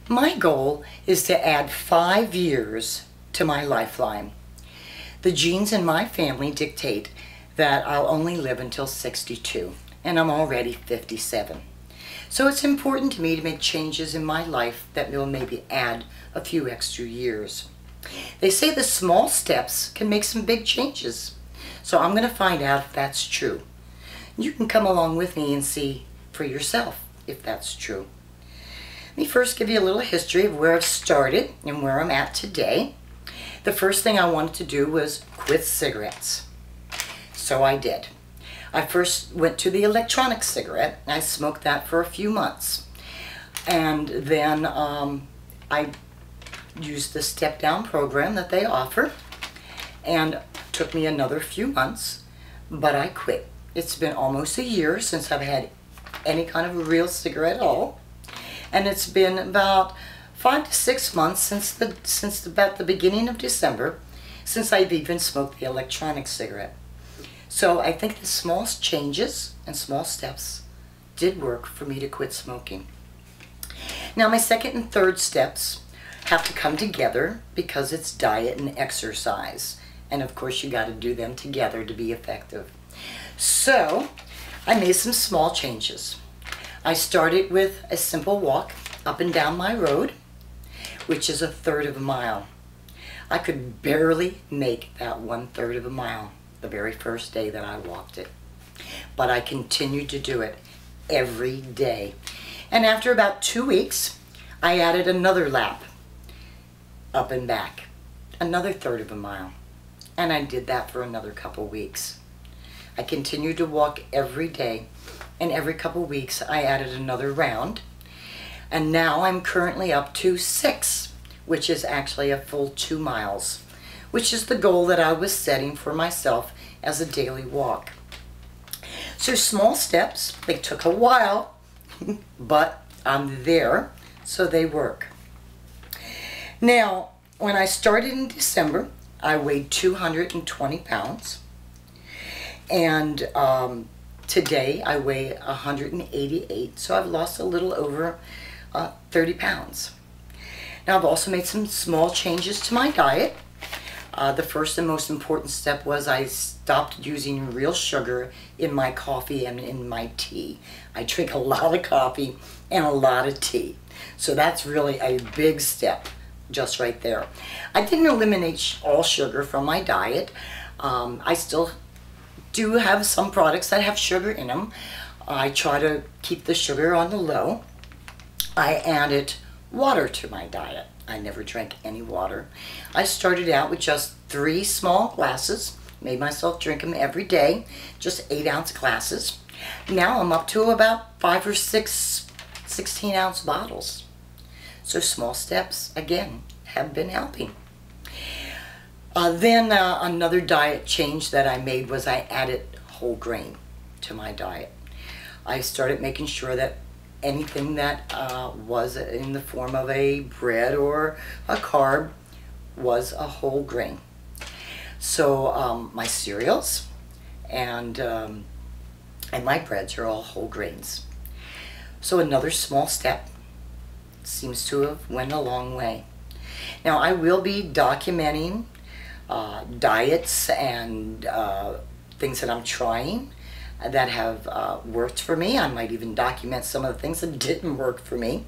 My goal is to add 5 years to my lifeline. The genes in my family dictate that I'll only live until 62, and I'm already 57. So it's important to me to make changes in my life that will maybe add a few extra years. They say the small steps can make some big changes. So I'm going to find out if that's true. You can come along with me and see for yourself if that's true. Let me first give you a little history of where I've started and where I'm at today. The first thing I wanted to do was quit cigarettes. So I did. I first went to the electronic cigarette. I smoked that for a few months. And then I used the step down program that they offer. And it took me another few months, but I quit. It's been almost a year since I've had any kind of a real cigarette at all. And it's been about 5 to 6 months since about the beginning of December since I've even smoked the electronic cigarette. So I think the small changes and small steps did work for me to quit smoking. Now my second and third steps have to come together because it's diet and exercise. And of course you got to do them together to be effective. So I made some small changes. I started with a simple walk up and down my road, which is 1/3 of a mile. I could barely make that 1/3 of a mile the very first day that I walked it. But I continued to do it every day. And after about 2 weeks, I added another lap up and back, another 1/3 of a mile. And I did that for another couple weeks. I continued to walk every day, and every couple weeks I added another round. And now I'm currently up to 6, which is actually a full 2 miles, which is the goal that I was setting for myself as a daily walk. So small steps, they took a while, but I'm there, so they work. Now, when I started in December, I weighed 220 pounds. And today I weigh 188, so I've lost a little over 30 pounds. Now I've also made some small changes to my diet. The first and most important step was I stopped using real sugar in my coffee and in my tea. I drink a lot of coffee and a lot of tea. So that's really a big step just right there. I didn't eliminate all sugar from my diet. I still do have some products that have sugar in them. I try to keep the sugar on the low. I added water to my diet. I never drank any water. I started out with just 3 small glasses, made myself drink them every day, just 8-ounce glasses. Now I'm up to about 5 or 6 16-ounce bottles. So small steps, again, have been helping. Then another diet change that I made was I added whole grain to my diet. I started making sure that anything that was in the form of a bread or a carb was a whole grain. So my cereals and my breads are all whole grains. So another small step seems to have went a long way. Now I will be documenting diets and things that I'm trying that have worked for me. I might even document some of the things that didn't work for me.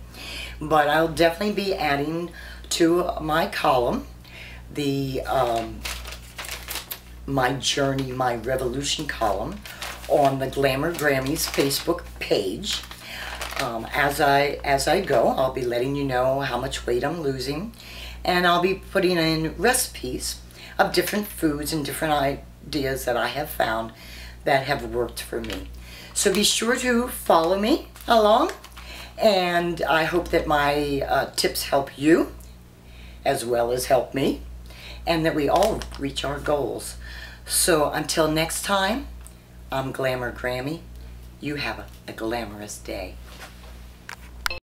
But I'll definitely be adding to my column the my journey, my revolution column on the Glamour Grammys Facebook page. As I go, I'll be letting you know how much weight I'm losing, and I'll be putting in recipes of different foods and different ideas that I have found that have worked for me. So be sure to follow me along, and I hope that my tips help you as well as help me, and that we all reach our goals. So until next time, I'm Glamour Grammy. You have a glamorous day.